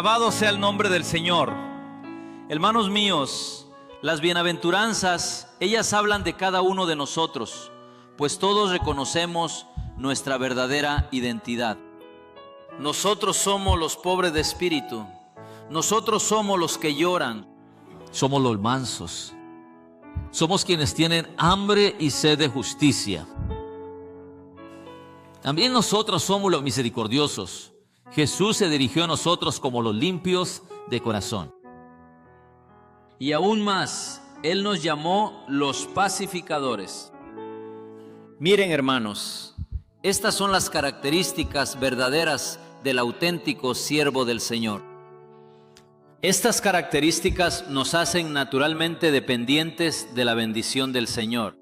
Alabado sea el nombre del Señor. Hermanos míos, las bienaventuranzas, ellas hablan de cada uno de nosotros, pues todos reconocemos nuestra verdadera identidad. Nosotros somos los pobres de espíritu, nosotros somos los que lloran, somos los mansos, somos quienes tienen hambre y sed de justicia. También nosotros somos los misericordiosos. Jesús se dirigió a nosotros como los limpios de corazón. Y aún más, Él nos llamó los pacificadores. Miren, hermanos, estas son las características verdaderas del auténtico siervo del Señor. Estas características nos hacen naturalmente dependientes de la bendición del Señor.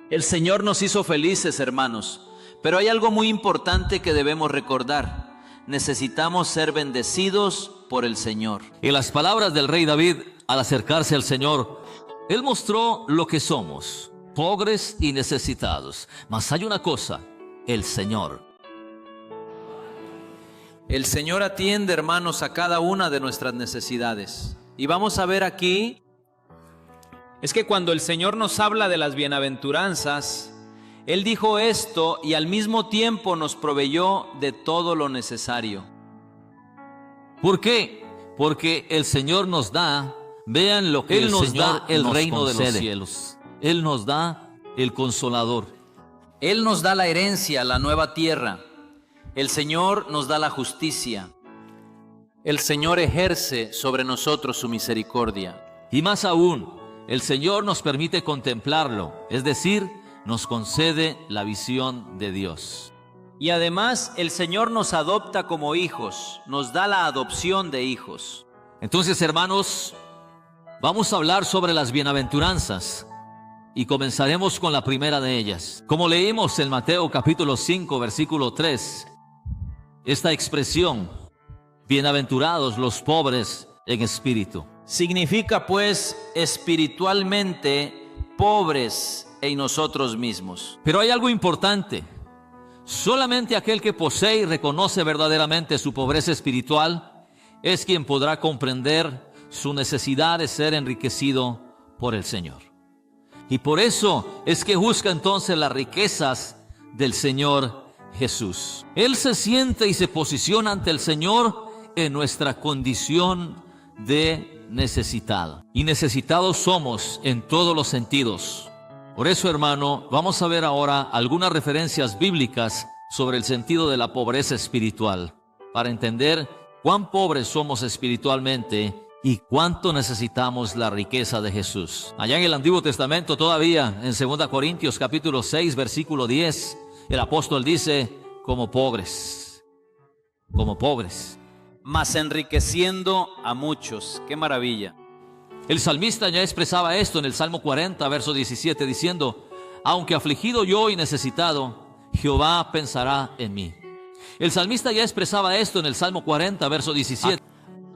El Señor nos hizo felices, hermanos, pero hay algo muy importante que debemos recordar. Necesitamos ser bendecidos por el Señor. En las palabras del rey David, al acercarse al Señor, Él mostró lo que somos, pobres y necesitados. Mas hay una cosa, el Señor. El Señor atiende, hermanos, a cada una de nuestras necesidades. Y vamos a ver aquí, es que cuando el Señor nos habla de las bienaventuranzas, Él dijo esto y al mismo tiempo nos proveyó de todo lo necesario. ¿Por qué? Porque el Señor nos da, vean lo que Él nos da, el reino de los cielos. Él nos da el consolador. Él nos da la herencia, la nueva tierra. El Señor nos da la justicia. El Señor ejerce sobre nosotros su misericordia. Y más aún, el Señor nos permite contemplarlo, es decir, nos concede la visión de Dios. Y además el Señor nos adopta como hijos, nos da la adopción de hijos. Entonces, hermanos, vamos a hablar sobre las bienaventuranzas y comenzaremos con la primera de ellas. Como leímos en Mateo capítulo 5, versículo 3, esta expresión, bienaventurados los pobres en espíritu, significa pues espiritualmente pobres en nosotros mismos. Pero hay algo importante. Solamente aquel que posee y reconoce verdaderamente su pobreza espiritual es quien podrá comprender su necesidad de ser enriquecido por el Señor. Y por eso es que busca entonces las riquezas del Señor Jesús. Él se siente y se posiciona ante el Señor en nuestra condición de necesitado. Y necesitados somos en todos los sentidos. Por eso, hermano, vamos a ver ahora algunas referencias bíblicas sobre el sentido de la pobreza espiritual, para entender cuán pobres somos espiritualmente y cuánto necesitamos la riqueza de Jesús. Allá en el Antiguo Testamento todavía, en 2 Corintios capítulo 6, versículo 10, el apóstol dice, como pobres, mas enriqueciendo a muchos. ¡Qué maravilla! El salmista ya expresaba esto en el Salmo 40, verso 17, diciendo, aunque afligido yo y necesitado, Jehová pensará en mí. El salmista ya expresaba esto en el Salmo 40, verso 17.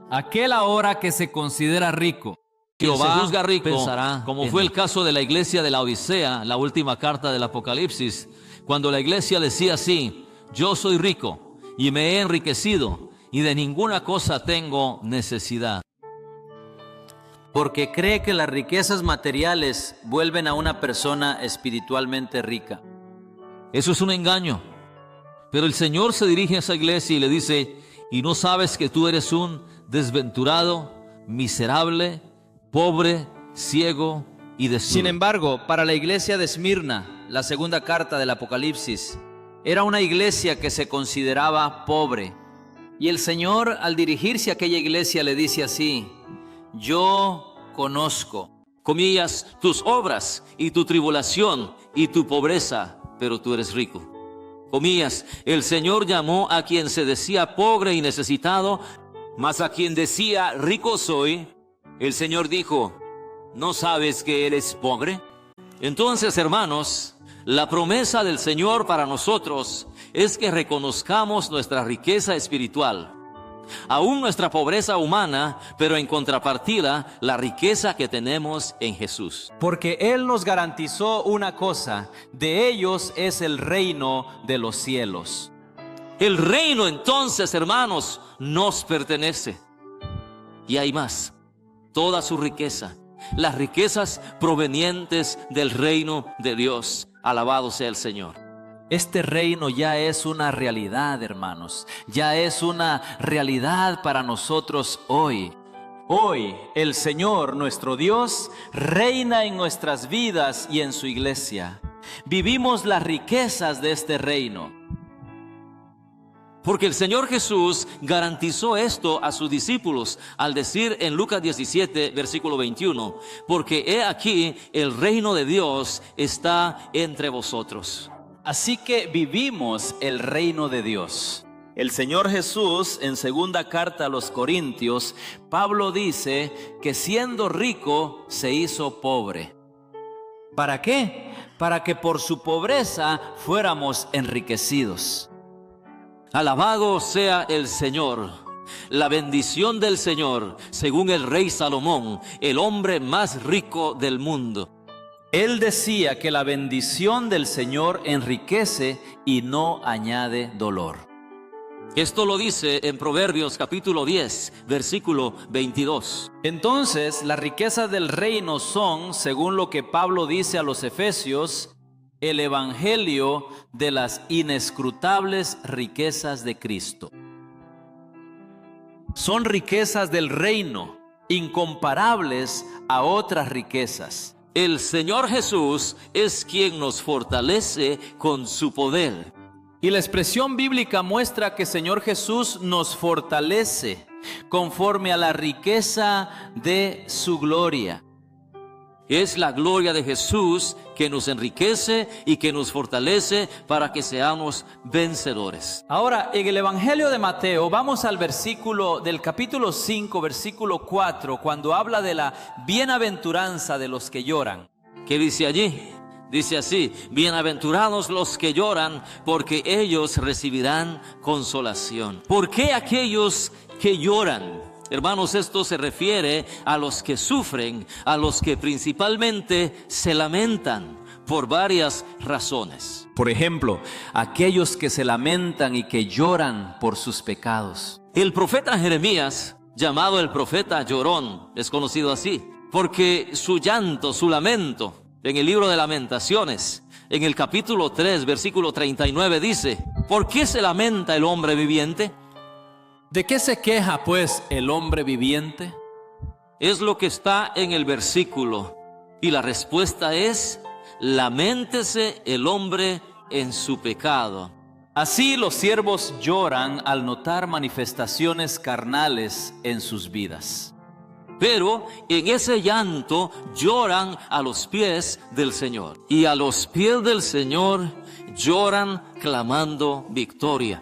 Aquel ahora que se considera rico, Jehová se juzga rico, pensará como fue el caso de la iglesia de la Odisea, la última carta del Apocalipsis, cuando la iglesia decía así, yo soy rico y me he enriquecido y de ninguna cosa tengo necesidad. Porque cree que las riquezas materiales vuelven a una persona espiritualmente rica. Eso es un engaño. Pero el Señor se dirige a esa iglesia y le dice, ¿y no sabes que tú eres un desventurado, miserable, pobre, ciego y desnudo? Sin embargo, para la iglesia de Esmirna, la segunda carta del Apocalipsis, era una iglesia que se consideraba pobre. Y el Señor, al dirigirse a aquella iglesia, le dice así, yo conozco, comillas, tus obras y tu tribulación y tu pobreza, pero tú eres rico. Comillas, el Señor llamó a quien se decía pobre y necesitado, mas a quien decía rico soy, el Señor dijo, ¿no sabes que eres pobre? Entonces, hermanos, la promesa del Señor para nosotros es que reconozcamos nuestra riqueza espiritual. Aún nuestra pobreza humana, pero en contrapartida, la riqueza que tenemos en Jesús. Porque Él nos garantizó una cosa, de ellos es el reino de los cielos. El reino entonces, hermanos, nos pertenece. Y hay más, toda su riqueza, las riquezas provenientes del reino de Dios. Alabado sea el Señor. Este reino ya es una realidad, hermanos. Ya es una realidad para nosotros hoy. Hoy el Señor, nuestro Dios, reina en nuestras vidas y en su iglesia. Vivimos las riquezas de este reino. Porque el Señor Jesús garantizó esto a sus discípulos al decir en Lucas 17, versículo 21, porque he aquí el reino de Dios está entre vosotros. Así que vivimos el reino de Dios. El Señor Jesús, en segunda carta a los Corintios, Pablo dice que siendo rico se hizo pobre. ¿Para qué? Para que por su pobreza fuéramos enriquecidos. Alabado sea el Señor. La bendición del Señor, según el rey Salomón, el hombre más rico del mundo. Él decía que la bendición del Señor enriquece y no añade dolor. Esto lo dice en Proverbios capítulo 10, versículo 22. Entonces, las riquezas del reino son, según lo que Pablo dice a los Efesios, el evangelio de las inescrutables riquezas de Cristo. Son riquezas del reino, incomparables a otras riquezas. El Señor Jesús es quien nos fortalece con su poder. Y la expresión bíblica muestra que el Señor Jesús nos fortalece conforme a la riqueza de su gloria. Es la gloria de Jesús que nos enriquece y que nos fortalece para que seamos vencedores. Ahora, en el Evangelio de Mateo, vamos al versículo del capítulo 5, versículo 4, cuando habla de la bienaventuranza de los que lloran. ¿Qué dice allí? Dice así: bienaventurados los que lloran, porque ellos recibirán consolación. ¿Por qué aquellos que lloran? Hermanos, esto se refiere a los que sufren, a los que principalmente se lamentan por varias razones. Por ejemplo, aquellos que se lamentan y que lloran por sus pecados. El profeta Jeremías, llamado el profeta llorón, es conocido así, porque su llanto, su lamento, en el libro de Lamentaciones, en el capítulo 3, versículo 39 dice: ¿por qué se lamenta el hombre viviente? ¿De qué se queja pues el hombre viviente? Es lo que está en el versículo. Y la respuesta es: laméntese el hombre en su pecado. Así los siervos lloran al notar manifestaciones carnales en sus vidas. Pero en ese llanto lloran a los pies del Señor. Y a los pies del Señor lloran clamando victoria.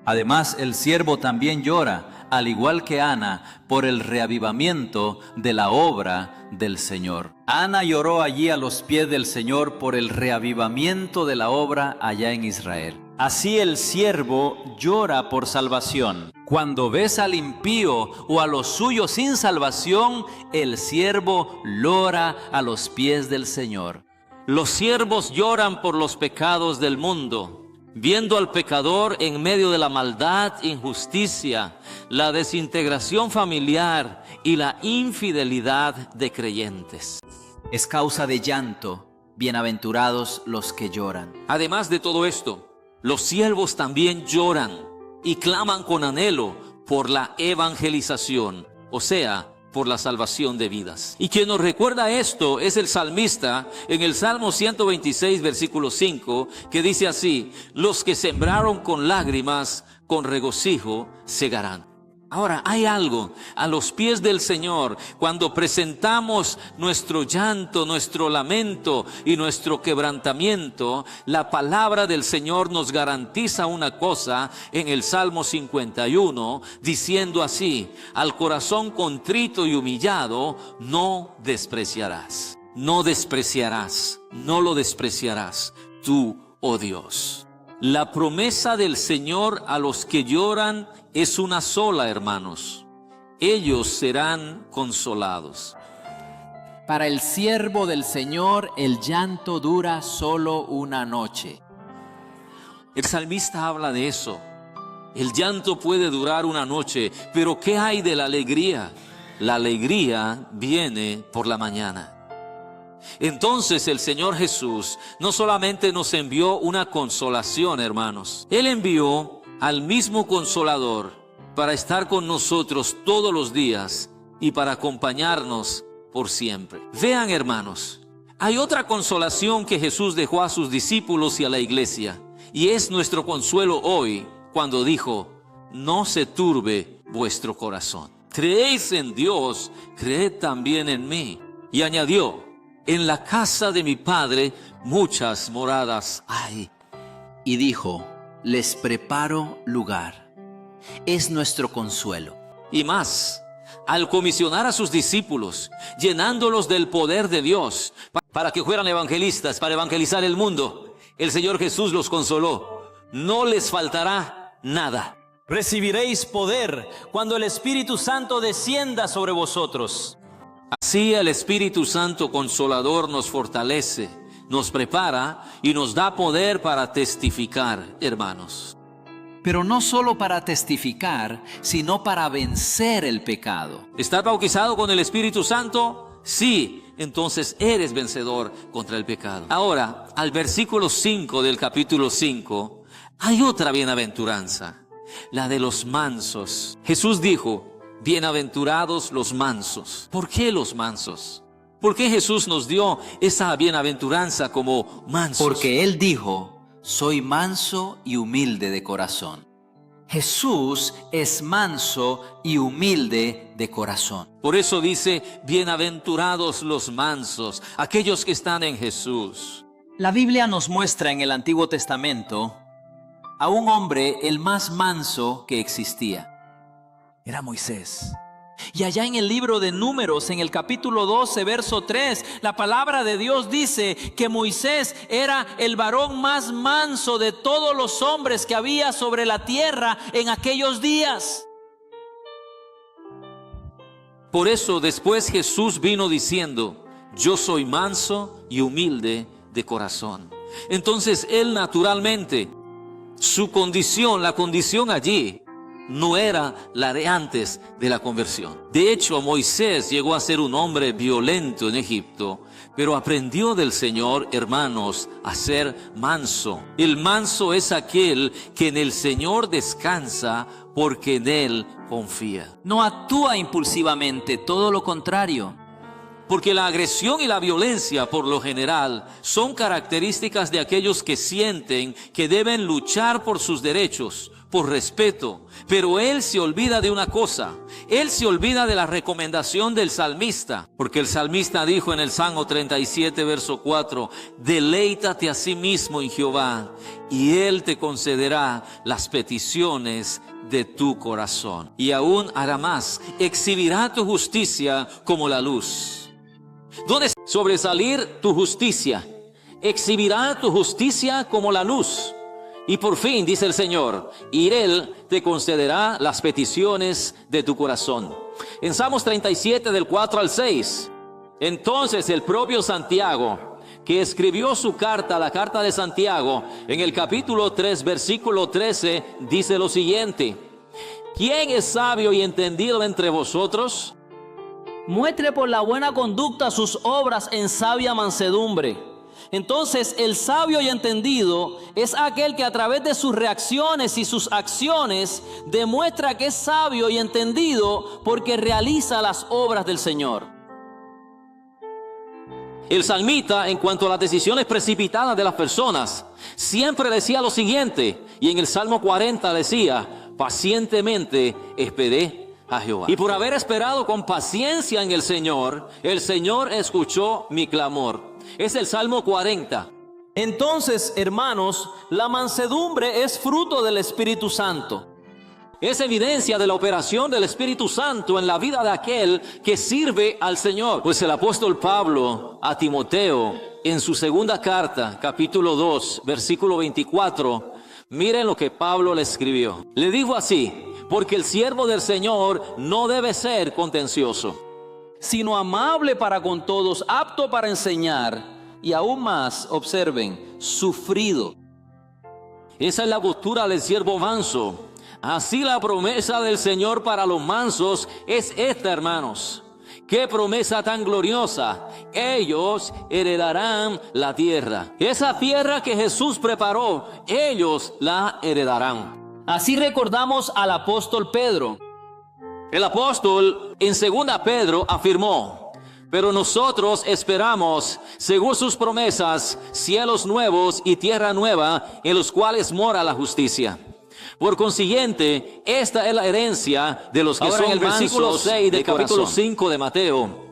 Además, el siervo también llora, al igual que Ana, por el reavivamiento de la obra del Señor. Ana lloró allí a los pies del Señor por el reavivamiento de la obra allá en Israel. Así el siervo llora por salvación. Cuando ves al impío o a los suyos sin salvación, el siervo llora a los pies del Señor. Los siervos lloran por los pecados del mundo, viendo al pecador en medio de la maldad, injusticia, la desintegración familiar y la infidelidad de creyentes. Es causa de llanto, bienaventurados los que lloran. Además de todo esto, los siervos también lloran y claman con anhelo por la evangelización, o sea, por la salvación de vidas. Y quien nos recuerda esto es el salmista en el Salmo 126, versículo 5, que dice así: los que sembraron con lágrimas, con regocijo segarán. Ahora, hay algo a los pies del Señor cuando presentamos nuestro llanto, nuestro lamento y nuestro quebrantamiento. La palabra del Señor nos garantiza una cosa en el Salmo 51, diciendo así: al corazón contrito y humillado no despreciarás. No despreciarás, no lo despreciarás tú, oh Dios. La promesa del Señor a los que lloran es una sola, hermanos: ellos serán consolados. Para el siervo del Señor el llanto dura solo una noche. El salmista habla de eso, El llanto puede durar una noche, pero ¿qué hay de la alegría? La alegría viene por la mañana. Entonces el Señor Jesús no solamente nos envió una consolación, hermanos. Él envió al mismo Consolador para estar con nosotros todos los días y para acompañarnos por siempre. Vean, hermanos, hay otra consolación que Jesús dejó a sus discípulos y a la iglesia, y es nuestro consuelo hoy cuando dijo: no se turbe vuestro corazón. Creéis en Dios, creed también en mí. Y añadió: en la casa de mi Padre muchas moradas hay. Y dijo: les preparo lugar. Es nuestro consuelo. Y más, al comisionar a sus discípulos, llenándolos del poder de Dios, para que fueran evangelistas, para evangelizar el mundo, el Señor Jesús los consoló: no les faltará nada. Recibiréis poder cuando el Espíritu Santo descienda sobre vosotros. Así el Espíritu Santo Consolador nos fortalece, nos prepara y nos da poder para testificar, hermanos. Pero no solo para testificar, sino para vencer el pecado. ¿Estás bautizado con el Espíritu Santo? Sí, entonces eres vencedor contra el pecado. Ahora, al versículo 5 del capítulo 5, hay otra bienaventuranza, la de los mansos. Jesús dijo: bienaventurados los mansos. ¿Por qué los mansos? ¿Por qué Jesús nos dio esa bienaventuranza como mansos? Porque Él dijo: soy manso y humilde de corazón. Jesús es manso y humilde de corazón. Por eso dice: bienaventurados los mansos, aquellos que están en Jesús. La Biblia nos muestra en el Antiguo Testamento A un hombre el más manso que existía. era Moisés. Y allá en el libro de Números, en el capítulo 12, verso 3, la palabra de Dios dice que Moisés era el varón más manso de todos los hombres que había sobre la tierra en aquellos días. Por eso después Jesús vino diciendo: yo soy manso y humilde de corazón. Entonces él naturalmente, su condición, la condición allí, no era la de antes de la conversión. De hecho, Moisés llegó a ser un hombre violento en Egipto, pero aprendió del Señor, hermanos, a ser manso. El manso es aquel que en el Señor descansa porque en Él confía. No actúa impulsivamente, todo lo contrario. Porque la agresión y la violencia, por lo general, son características de aquellos que sienten que deben luchar por sus derechos, por respeto. Pero él se olvida de una cosa: él se olvida de la recomendación del salmista. Porque el salmista dijo en el Salmo 37, verso 4: deleítate a sí mismo en Jehová, y Él te concederá las peticiones de tu corazón. Y aún hará más: exhibirá tu justicia como la luz. ¿Dónde sobresalir tu justicia? Exhibirá tu justicia como la luz. Y por fin, dice el Señor, y Él te concederá las peticiones de tu corazón. En Salmos 37, del 4 al 6, entonces el propio Santiago, que escribió su carta, la carta de Santiago, en el capítulo 3, versículo 13, dice lo siguiente: ¿quién es sabio y entendido entre vosotros? Muestre por la buena conducta sus obras en sabia mansedumbre. Entonces el sabio y entendido es aquel que a través de sus reacciones y sus acciones demuestra que es sabio y entendido porque realiza las obras del Señor. El salmista, en cuanto a las decisiones precipitadas de las personas, siempre decía lo siguiente, y en el Salmo 40 decía: pacientemente esperé a Jehová. Y por haber esperado con paciencia en el Señor escuchó mi clamor. Es el Salmo 40. Entonces, hermanos, la mansedumbre es fruto del Espíritu Santo. Es evidencia de la operación del Espíritu Santo en la vida de aquel que sirve al Señor. Pues el apóstol Pablo a Timoteo, en su segunda carta, capítulo 2, versículo 24, miren lo que Pablo le escribió. Le dijo así: porque el siervo del Señor no debe ser contencioso, sino amable para con todos, apto para enseñar, y aún más, observen, sufrido. Esa es la postura del siervo manso, Así la promesa del Señor para los mansos es esta, hermanos. ¡Qué promesa tan gloriosa! Ellos heredarán la tierra. Esa tierra que Jesús preparó, ellos la heredarán. Así recordamos al apóstol Pedro. El apóstol en 2 Pedro afirmó: pero nosotros esperamos, según sus promesas, cielos nuevos y tierra nueva, en los cuales mora la justicia. Por consiguiente, esta es la herencia de los que Ahora, son en el versículo mansos 6 del de capítulo corazón. 5 de Mateo.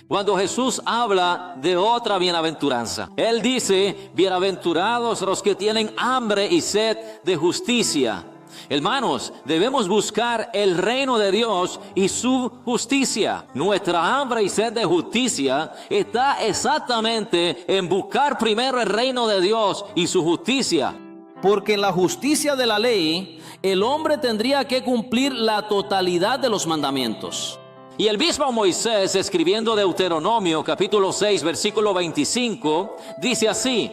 Cuando Jesús habla de otra bienaventuranza, Él dice: bienaventurados los que tienen hambre y sed de justicia. Hermanos, debemos buscar el reino de Dios y su justicia. Nuestra hambre y sed de justicia está exactamente en buscar primero el reino de Dios y su justicia. Porque en la justicia de la ley, el hombre tendría que cumplir la totalidad de los mandamientos. Y el mismo Moisés, escribiendo Deuteronomio capítulo 6, versículo 25, dice así: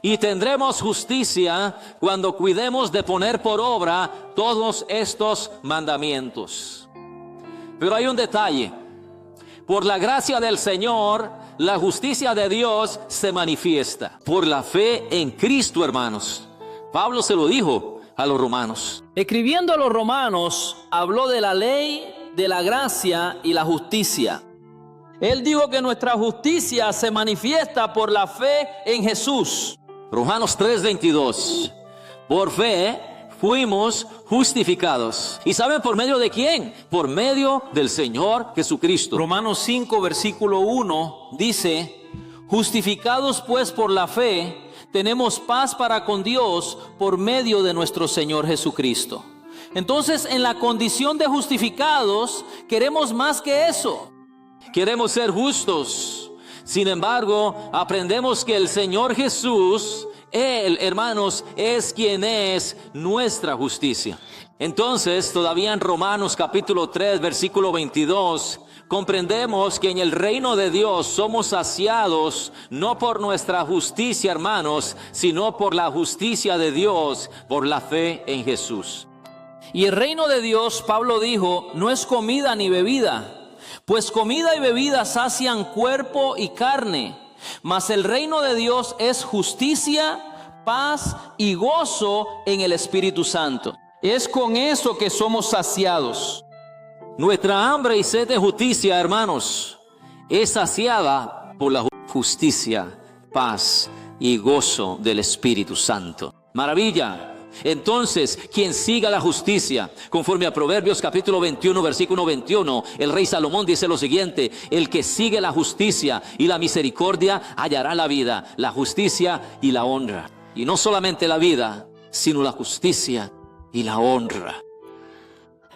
y tendremos justicia cuando cuidemos de poner por obra todos estos mandamientos. Pero hay un detalle: por la gracia del Señor, la justicia de Dios se manifiesta por la fe en Cristo, hermanos. Pablo se lo dijo a los romanos. Escribiendo a los romanos, habló de la ley, de la gracia y la justicia. Él dijo que nuestra justicia se manifiesta por la fe en Jesús. Romanos 3:22. Por fe fuimos justificados. ¿Y saben por medio de quién? Por medio del Señor Jesucristo. Romanos 5, versículo 1 dice: justificados pues por la fe, tenemos paz para con Dios por medio de nuestro Señor Jesucristo. Entonces, en la condición de justificados, queremos más que eso. Queremos ser justos. Sin embargo, aprendemos que el Señor Jesús, Él, hermanos, es quien es nuestra justicia. Entonces, todavía en Romanos capítulo 3, versículo 22, comprendemos que en el reino de Dios somos saciados no por nuestra justicia, hermanos, sino por la justicia de Dios, por la fe en Jesús. Y el reino de Dios, Pablo dijo, no es comida ni bebida, pues comida y bebida sacian cuerpo y carne, mas el reino de Dios es justicia, paz y gozo en el Espíritu Santo. Es con eso que somos saciados. Nuestra hambre y sed de justicia, hermanos, es saciada por la justicia, paz y gozo del Espíritu Santo. Maravilla. Entonces, quien siga la justicia, conforme a Proverbios capítulo 21, versículo 21, el rey Salomón dice lo siguiente: el que sigue la justicia y la misericordia hallará la vida, la justicia y la honra. Y no solamente la vida, sino la justicia y la honra.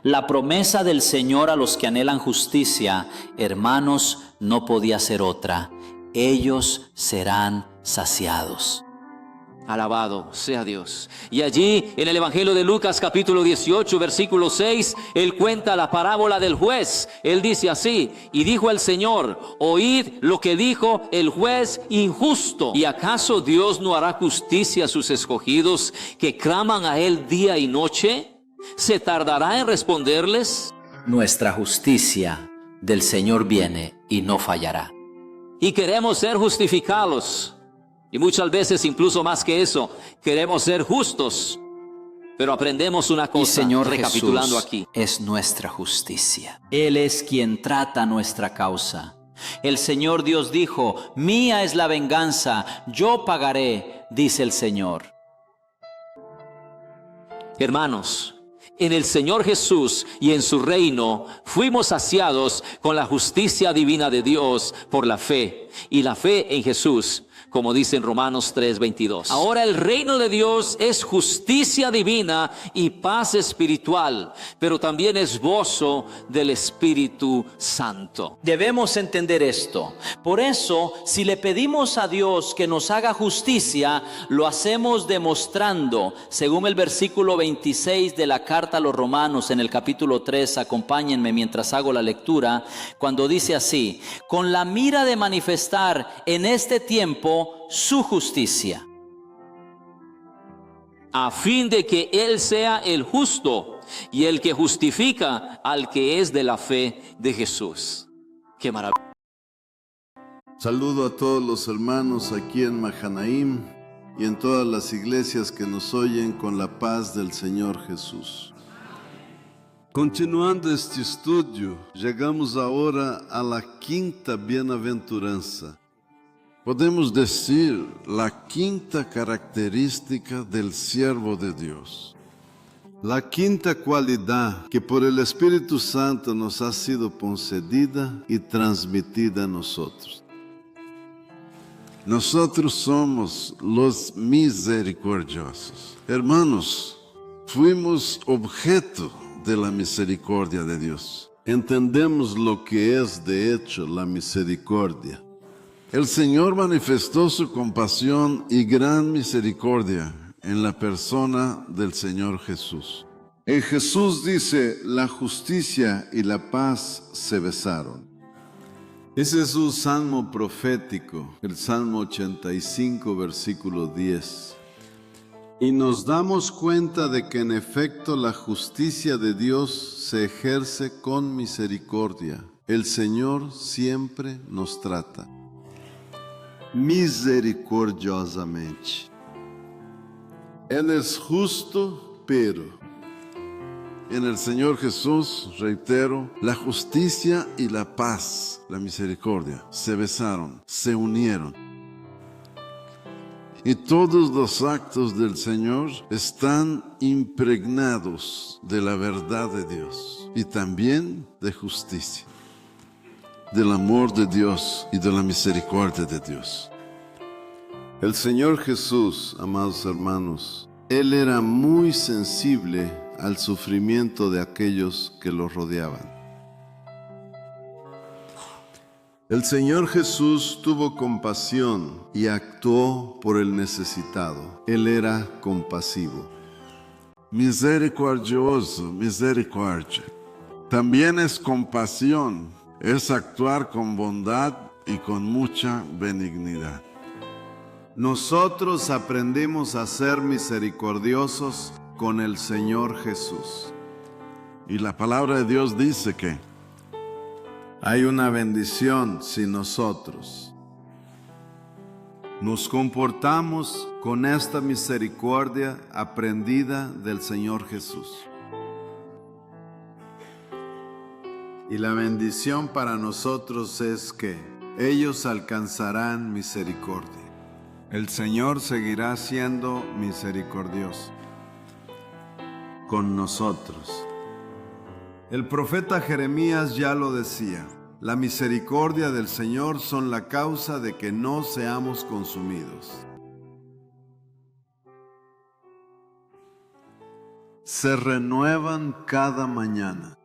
La promesa del Señor a los que anhelan justicia, hermanos, no podía ser otra: ellos serán saciados. Alabado sea Dios. Y allí en el Evangelio de Lucas capítulo 18 versículo 6, Él cuenta la parábola del juez. Él dice así: y dijo el Señor, oíd lo que dijo el juez injusto. ¿Y acaso Dios no hará justicia a sus escogidos que claman a Él día y noche? ¿Se tardará en responderles? Nuestra justicia del Señor viene y no fallará. Y queremos ser justificados. Y muchas veces, incluso más que eso, queremos ser justos. Pero aprendemos una cosa, Y Señor recapitulando Jesús aquí. es nuestra justicia. Él es quien trata nuestra causa. El Señor Dios dijo: mía es la venganza, yo pagaré, dice el Señor. Hermanos, en el Señor Jesús y en su reino fuimos saciados con la justicia divina de Dios por la fe. Y la fe en Jesús, como dice en Romanos 3:22. Ahora el reino de Dios es justicia divina y paz espiritual, pero también es gozo del Espíritu Santo. Debemos entender esto. Por eso, si le pedimos a Dios que nos haga justicia, lo hacemos demostrando, según el versículo 26 de la carta a los Romanos en el capítulo 3, acompáñenme mientras hago la lectura, cuando dice así: con la mira de manifestar en este tiempo su justicia, A fin de que Él sea el justo y el que justifica al que es de la fe de Jesús. ¡Qué maravilla! Saludo a todos los hermanos aquí en Mahanaim y en todas las iglesias que nos oyen con la paz del Señor Jesús. Continuando este estudio, llegamos ahora a la quinta bienaventuranza. Podemos decir la quinta característica del siervo de Dios. La quinta cualidad que por el Espíritu Santo nos ha sido concedida y transmitida a nosotros. Nosotros somos los misericordiosos. Hermanos, fuimos objeto de la misericordia de Dios. Entendemos lo que es de hecho la misericordia. El Señor manifestó su compasión y gran misericordia en la persona del Señor Jesús. En Jesús dice, la justicia y la paz se besaron. Ese es un salmo profético, el Salmo 85, versículo 10. Y nos damos cuenta de que en efecto la justicia de Dios se ejerce con misericordia. El Señor siempre nos trata misericordiosamente. Él es justo, pero en el Señor Jesús, reitero, la justicia y la paz, la misericordia, se besaron, se unieron. Y todos los actos del Señor están impregnados de la verdad de Dios y también de justicia, del amor de Dios y de la misericordia de Dios. El Señor Jesús, amados hermanos, Él era muy sensible al sufrimiento de aquellos que lo rodeaban. El Señor Jesús tuvo compasión y actuó por el necesitado. Él era compasivo. Misericordioso, misericordia. También es compasión, es actuar con bondad y con mucha benignidad. Nosotros aprendimos a ser misericordiosos con el Señor Jesús. Y la palabra de Dios dice que hay una bendición si nosotros nos comportamos con esta misericordia aprendida del Señor Jesús. Y la bendición para nosotros es que ellos alcanzarán misericordia. El Señor seguirá siendo misericordioso con nosotros. El profeta Jeremías ya lo decía, la misericordia del Señor son la causa de que no seamos consumidos. Se renuevan cada mañana.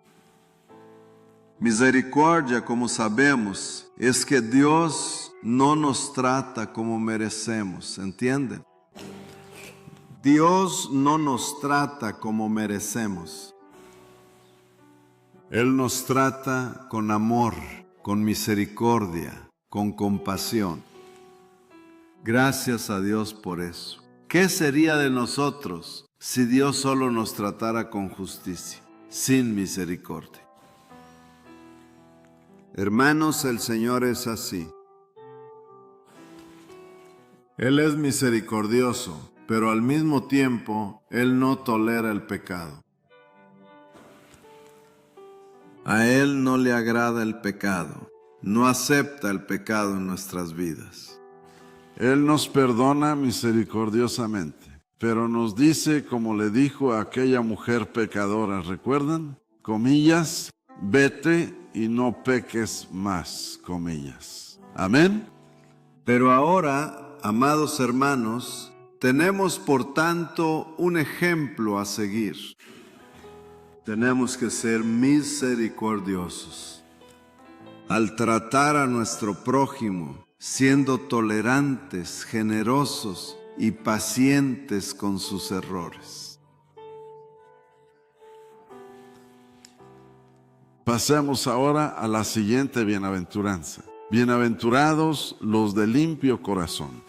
Misericordia, como sabemos, es que Dios no nos trata como merecemos, ¿entienden? Dios no nos trata como merecemos. Él nos trata con amor, con misericordia, con compasión. Gracias a Dios por eso. ¿Qué sería de nosotros si Dios solo nos tratara con justicia, sin misericordia? Hermanos, el Señor es así. Él es misericordioso, pero al mismo tiempo, Él no tolera el pecado. A Él no le agrada el pecado, no acepta el pecado en nuestras vidas. Él nos perdona misericordiosamente, pero nos dice, como le dijo a aquella mujer pecadora, ¿recuerdan? Comillas, vete y no peques más, comillas. Amén. Pero ahora, amados hermanos, tenemos por tanto un ejemplo a seguir. Tenemos que ser misericordiosos. Al tratar a nuestro prójimo, siendo tolerantes, generosos y pacientes con sus errores. Pasemos ahora a la siguiente bienaventuranza. Bienaventurados los de limpio corazón.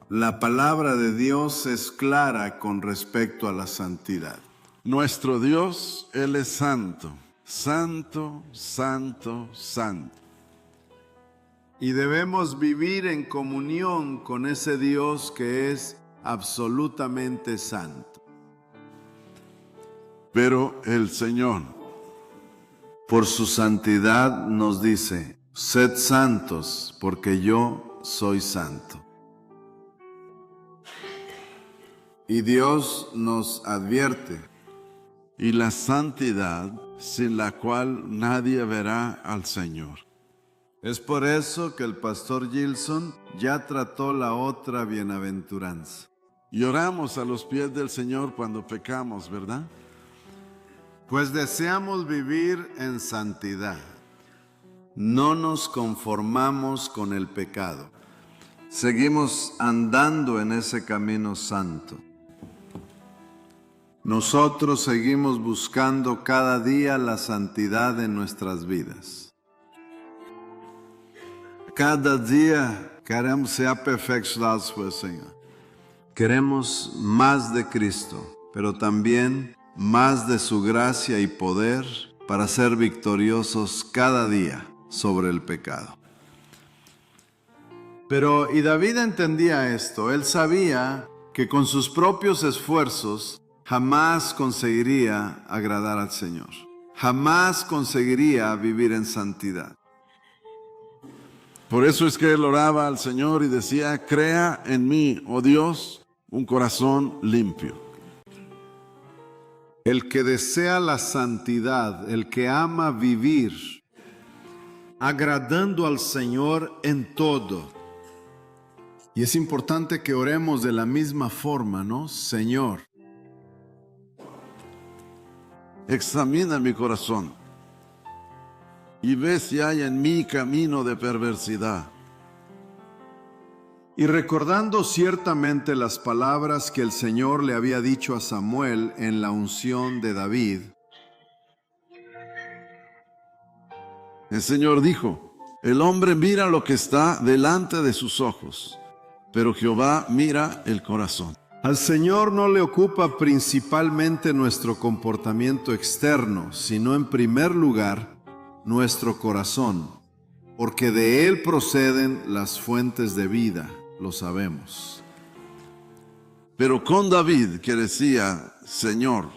La palabra de Dios es clara con respecto a la santidad. Nuestro Dios, Él es santo, santo, santo, santo. Y debemos vivir en comunión con ese Dios que es absolutamente santo. Pero el Señor, Por su santidad nos dice, sed santos, porque yo soy santo. Y Dios nos advierte, y la santidad sin la cual nadie verá al Señor. es por eso que el pastor Gilson ya trató la otra bienaventuranza. Lloramos a los pies del Señor cuando pecamos, ¿verdad? Pues deseamos vivir en santidad. No nos conformamos con el pecado. Seguimos andando en ese camino santo. Nosotros seguimos buscando cada día la santidad en nuestras vidas. Cada día queremos ser aperfeiçoados por el Señor. Queremos más de Cristo, pero también más de su gracia y poder para ser victoriosos cada día sobre el pecado. Y David entendía esto. Él sabía que con sus propios esfuerzos jamás conseguiría agradar al Señor. Jamás conseguiría vivir en santidad. Por eso es que él oraba al Señor y decía, crea en mí, oh Dios, un corazón limpio. El que desea la santidad, el que ama vivir agradando al Señor en todo. Y es importante que oremos de la misma forma, ¿no? Señor, examina mi corazón y ve si hay en mí camino de perversidad. y recordando ciertamente las palabras que el Señor le había dicho a Samuel en la unción de David, El Señor dijo, el hombre mira lo que está delante de sus ojos, pero Jehová mira el corazón. al Señor no le ocupa principalmente nuestro comportamiento externo, sino en primer lugar nuestro corazón, porque de él proceden las fuentes de vida, lo sabemos. Pero con David, que decía, Señor,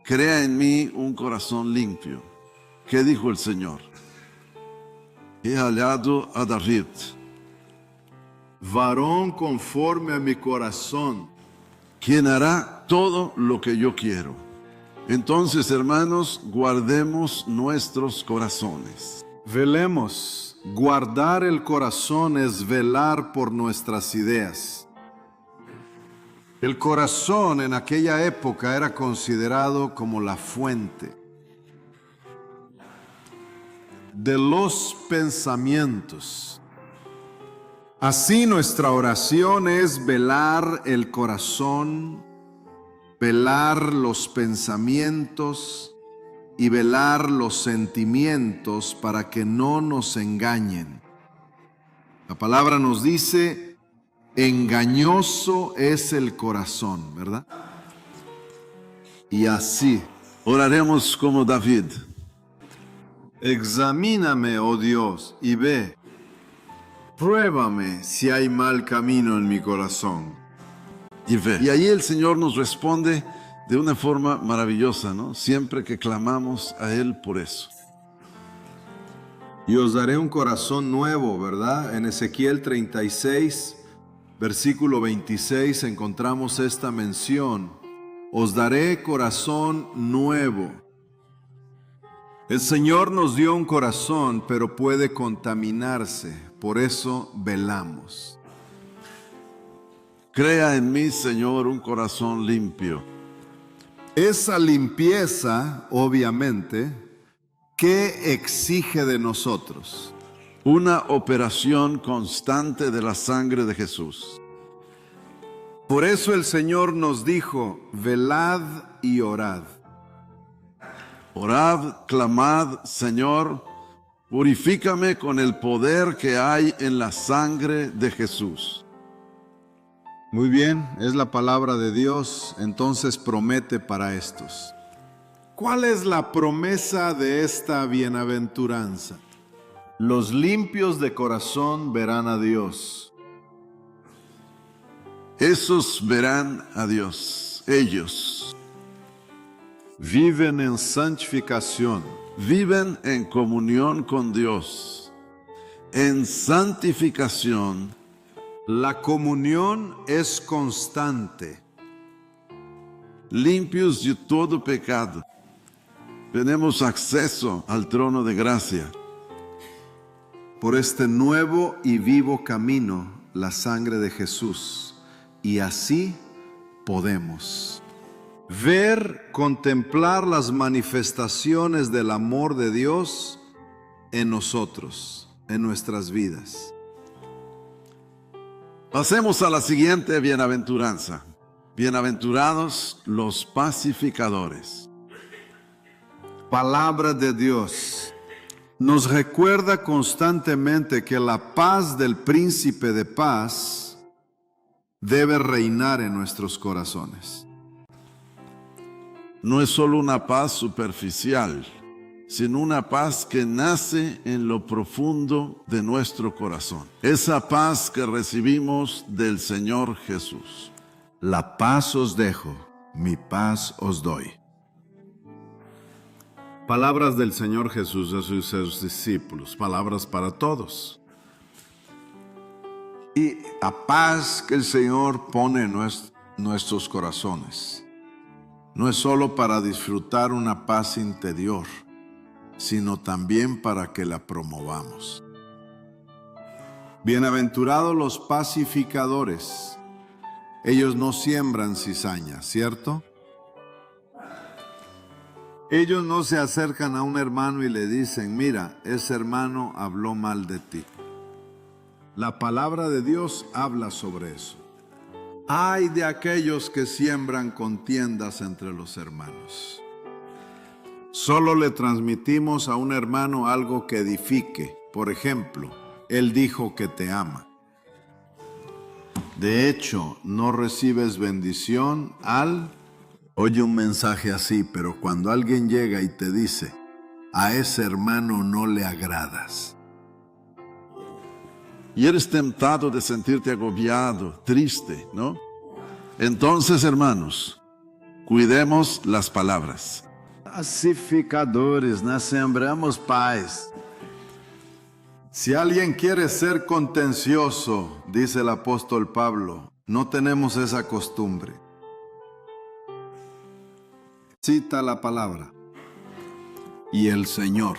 crea en mí un corazón limpio. ¿Qué dijo el Señor? He hallado a David, Varón conforme a mi corazón, quien hará todo lo que yo quiero. Entonces, hermanos, guardemos nuestros corazones. velemos. Guardar el corazón es velar por nuestras ideas. El corazón en aquella época era considerado como la fuente de los pensamientos. Así nuestra oración es velar el corazón, velar los pensamientos y velar los sentimientos para que no nos engañen. La palabra nos dice, engañoso es el corazón, ¿verdad? Y así, Oraremos como David. examíname, oh Dios, y ve. Pruébame si hay mal camino en mi corazón. Y ve. Y ahí el Señor nos responde de una forma maravillosa, ¿no? Siempre que clamamos a Él por eso. Y os daré un corazón nuevo, ¿verdad? En Ezequiel 36, versículo 26, encontramos esta mención. Os daré corazón nuevo. El Señor nos dio un corazón, pero puede contaminarse. Por eso velamos. Crea en mí, Señor, un corazón limpio. Esa limpieza, obviamente, ¿qué exige de nosotros? Una operación constante de la sangre de Jesús. Por eso el Señor nos dijo, velad y orad. Orad, clamad, Señor, purifícame con el poder que hay en la sangre de Jesús. Muy bien, es la palabra de Dios, entonces promete para estos. ¿Cuál es la promesa de esta bienaventuranza? Los limpios de corazón verán a Dios. Esos verán a Dios. Ellos Viven en santificación. viven en comunión con Dios, en santificación. La comunión es constante. Limpios de todo pecado. Tenemos acceso al trono de gracia. Por este nuevo y vivo camino, la sangre de Jesús. Y así podemos ver, contemplar las manifestaciones del amor de Dios en nosotros, en nuestras vidas. Pasemos a la siguiente bienaventuranza. Bienaventurados los pacificadores. Palabra de Dios nos recuerda constantemente que la paz del príncipe de paz debe reinar en nuestros corazones. No es solo una paz superficial, sino una paz que nace en lo profundo de nuestro corazón. Esa paz que recibimos del Señor Jesús. La paz os dejo, mi paz os doy. Palabras del Señor Jesús a sus discípulos, palabras para todos. Y la paz que el Señor pone en nuestros corazones no es solo para disfrutar una paz interior, sino también para que la promovamos. Bienaventurados los pacificadores. Ellos no siembran cizaña, ¿cierto? Ellos no se acercan a un hermano y le dicen, mira, ese hermano habló mal de ti. La palabra de Dios habla sobre eso. Ay de aquellos que siembran contiendas entre los hermanos. Solo le transmitimos a un hermano algo que edifique. Por ejemplo, él dijo que te ama. De hecho, no recibes bendición oye un mensaje así, pero cuando alguien llega y te dice, a ese hermano no le agradas. Y eres tentado de sentirte agobiado, triste, ¿no? Entonces, hermanos, cuidemos las palabras. Pacificadores, nós sembramos paz. Si alguien quiere ser contencioso, dice el apóstol Pablo, no tenemos esa costumbre. Cita la palabra. Y el Señor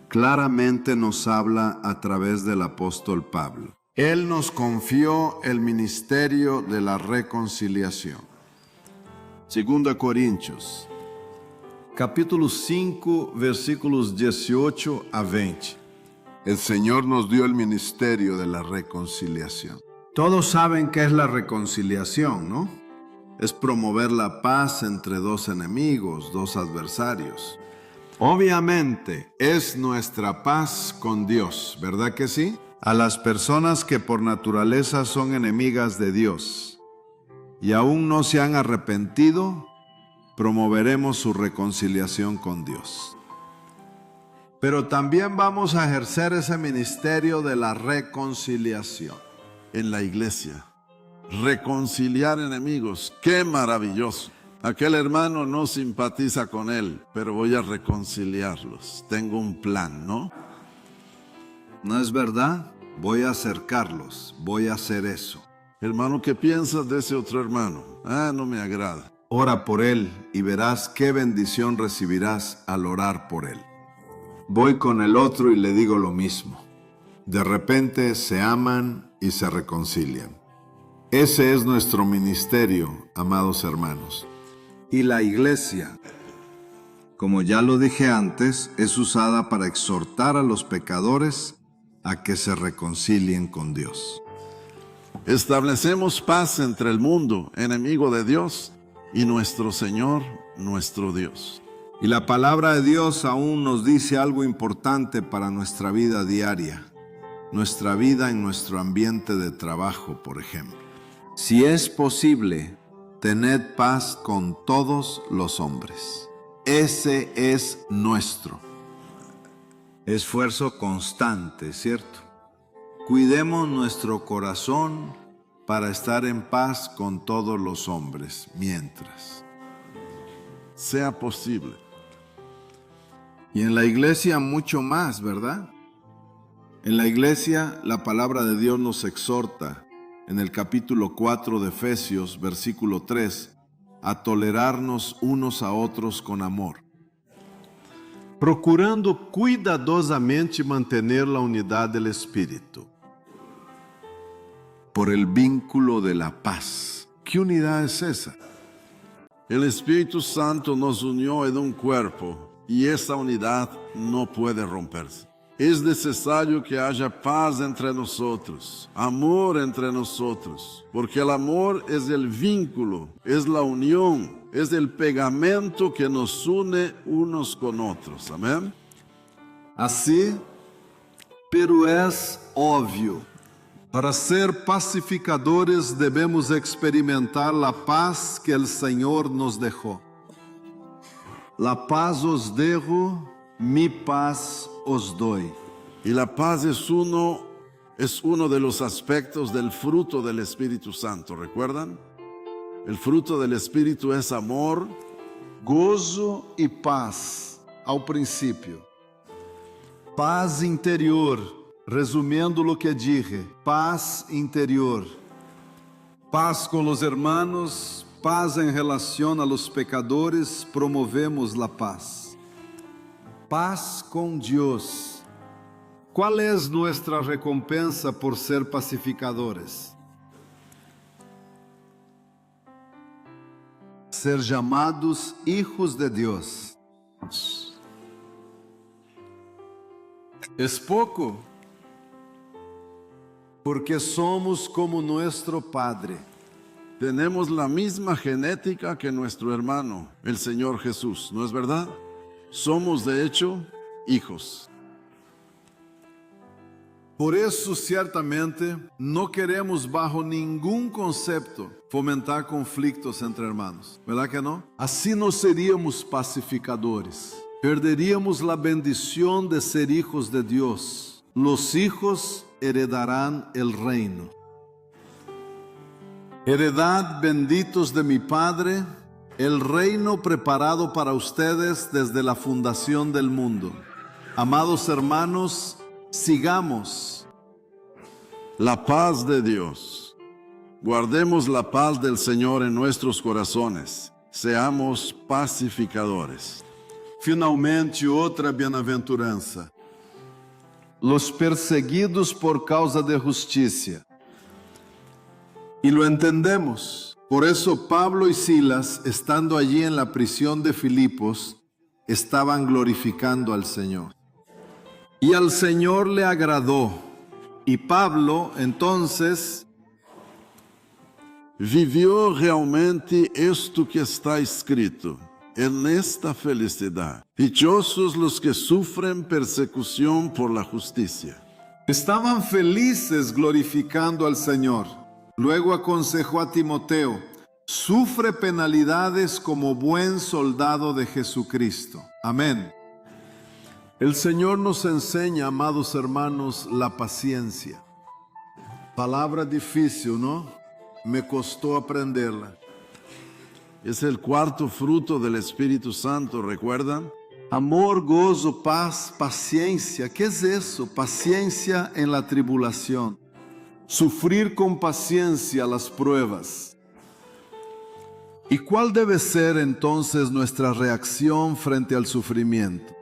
claramente nos habla a través del apóstol Pablo. Él nos confió el ministerio de la reconciliación. 2 Corintios, capítulo 5, versículos 18 a 20. El Señor nos dio el ministerio de la reconciliación. Todos saben qué es la reconciliación, ¿no? Es promover la paz entre dos enemigos, dos adversarios. Obviamente, es nuestra paz con Dios, ¿verdad que sí? A las personas que por naturaleza son enemigas de Dios y aún no se han arrepentido, promoveremos su reconciliación con Dios. Pero también vamos a ejercer ese ministerio de la reconciliación En la iglesia, reconciliar enemigos, qué maravilloso. Aquel hermano no simpatiza con él, pero voy a reconciliarlos. Tengo un plan, ¿no? ¿No es verdad? Voy a acercarlos, voy a hacer eso. Hermano, ¿qué piensas de ese otro hermano? No me agrada. Ora por él y verás qué bendición recibirás al orar por él. Voy con el otro y le digo lo mismo. De repente se aman y se reconcilian. Ese es nuestro ministerio, amados hermanos. Y la iglesia, como ya lo dije antes, es usada para exhortar a los pecadores a que se reconcilien con Dios. Establecemos paz entre el mundo, enemigo de Dios, y nuestro Señor, nuestro Dios. Y la palabra de Dios aún nos dice algo importante para nuestra vida diaria, nuestra vida en nuestro ambiente de trabajo, por ejemplo. Si es posible, tened paz con todos los hombres. Ese es nuestro esfuerzo constante, ¿cierto? Cuidemos nuestro corazón para estar en paz con todos los hombres, mientras sea posible. Y en la iglesia mucho más, ¿verdad? En la iglesia la palabra de Dios nos exhorta en el capítulo 4 de Efesios, versículo 3, a tolerarnos unos a otros con amor, procurando cuidadosamente mantener la unidad del Espíritu, por el vínculo de la paz. ¿Qué unidad es esa? El Espíritu Santo nos unió en un cuerpo y esa unidad no puede romperse. Es necesario que haya paz entre nosotros, amor entre nosotros, porque el amor es el vínculo, es la unión, es el pegamento que nos une unos con otros. Amén. Así, pero es obvio, para ser pacificadores debemos experimentar la paz que el Señor nos dejó. La paz os dejo, mi paz os doy. Y la paz es uno de los aspectos del fruto del Espíritu Santo, ¿recuerdan? El fruto del Espíritu es amor, gozo y paz ao princípio. Paz interior, resumindo lo que dije, paz interior. Paz con los hermanos, paz en relación a los pecadores, promovemos la paz. Paz con Dios. ¿Cuál es nuestra recompensa por ser pacificadores? Ser llamados hijos de Dios. Es poco, porque somos como nuestro Padre. tenemos la misma genética que nuestro hermano, el Señor Jesús, ¿no es verdad? Somos de hecho hijos. Por eso, ciertamente, no queremos bajo ningún concepto fomentar conflictos entre hermanos. ¿Verdad que no? Así no seríamos pacificadores. Perderíamos la bendición de ser hijos de Dios. Los hijos heredarán el reino. Heredad, benditos de mi Padre, el reino preparado para ustedes desde la fundación del mundo. Amados hermanos, sigamos la paz de Dios. Guardemos la paz del Señor en nuestros corazones. Seamos pacificadores. Finalmente, outra bem-aventurança. Los perseguidos por causa de justicia. Y lo entendemos. Por eso Pablo y Silas, estando allí en la prisión de Filipos, estaban glorificando al Señor. Y al Señor le agradó. Y Pablo, entonces, vivió realmente esto que está escrito. En esta felicidad, dichosos los que sufren persecución por la justicia. Estaban felices glorificando al Señor. Luego aconsejó a Timoteo, sufre penalidades como buen soldado de Jesucristo. Amén. El Señor nos enseña, amados hermanos, la paciencia. Palabra difícil, ¿no? Me costó aprenderla. Es el cuarto fruto del Espíritu Santo, ¿recuerdan? Amor, gozo, paz, paciencia. ¿Qué es eso? Paciencia en la tribulación. Sufrir con paciencia las pruebas. ¿Y cuál debe ser entonces nuestra reacción frente al sufrimiento?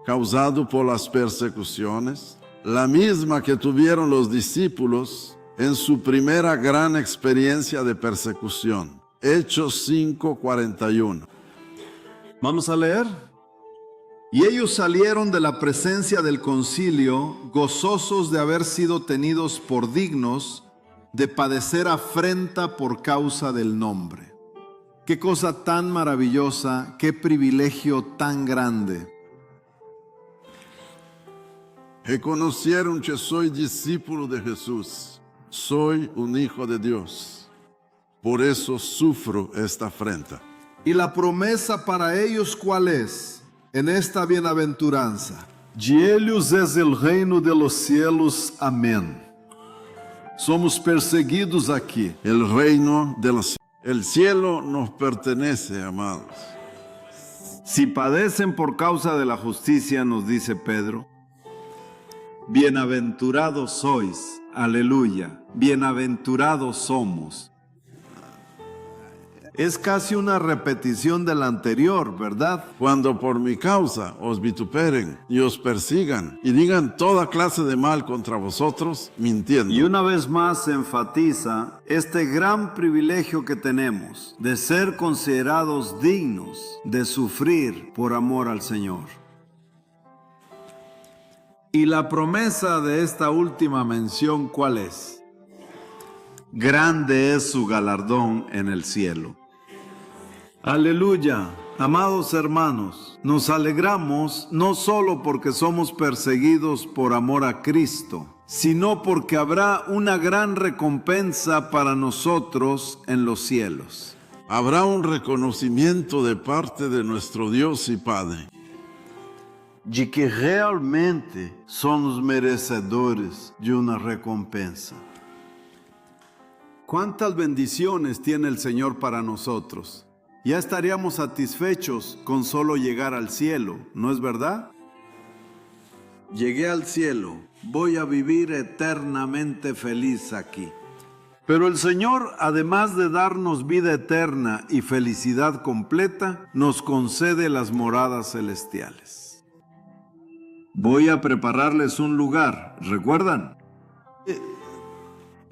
Causado por las persecuciones, la misma que tuvieron los discípulos en su primera gran experiencia de persecución. Hechos 5:41. Vamos a leer. Y ellos salieron de la presencia del concilio, gozosos de haber sido tenidos por dignos de padecer afrenta por causa del nombre. Qué cosa tan maravillosa, qué privilegio tan grande. Reconocieron que soy discípulo de Jesús. soy un hijo de Dios. Por eso sufro esta afrenta. ¿Y la promesa para ellos cuál es? En esta bienaventuranza. De ellos es el reino de los cielos. Amén. Somos perseguidos aquí. El reino de los cielos. El cielo nos pertenece, amados. Si padecen por causa de la justicia, nos dice Pedro, bienaventurados sois, aleluya, bienaventurados somos. Es casi una repetición de la anterior, ¿verdad? Cuando por mi causa os vituperen y os persigan y digan toda clase de mal contra vosotros, mintiendo. Y una vez más se enfatiza este gran privilegio que tenemos de ser considerados dignos de sufrir por amor al Señor. Y la promesa de esta última mención, ¿cuál es? Grande es su galardón en el cielo. Aleluya, amados hermanos, nos alegramos no solo porque somos perseguidos por amor a Cristo, sino porque habrá una gran recompensa para nosotros en los cielos. Habrá un reconocimiento de parte de nuestro Dios y Padre De que realmente somos merecedores de una recompensa. ¿Cuántas bendiciones tiene el Señor para nosotros? Ya estaríamos satisfechos con solo llegar al cielo, ¿no es verdad? Llegué al cielo, voy a vivir eternamente feliz aquí. Pero el Señor, además de darnos vida eterna y felicidad completa, nos concede las moradas celestiales. Voy a prepararles un lugar, ¿recuerdan?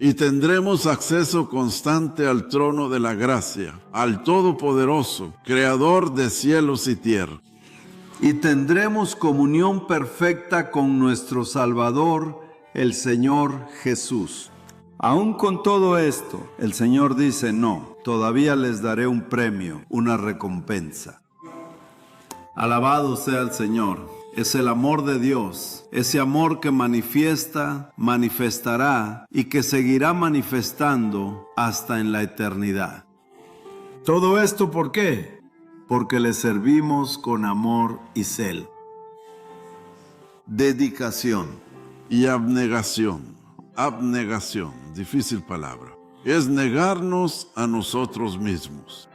y tendremos acceso constante al trono de la gracia, al Todopoderoso, Creador de cielos y tierra. Y tendremos comunión perfecta con nuestro Salvador, el Señor Jesús. Aún con todo esto, el Señor dice, no, todavía les daré un premio, una recompensa. Alabado sea el Señor. Es el amor de Dios, ese amor que manifiesta, manifestará y que seguirá manifestando hasta en la eternidad. ¿Todo esto por qué? Porque le servimos con amor y celo. Dedicación. Y abnegación. Abnegación, difícil palabra. Es negarnos a nosotros mismos.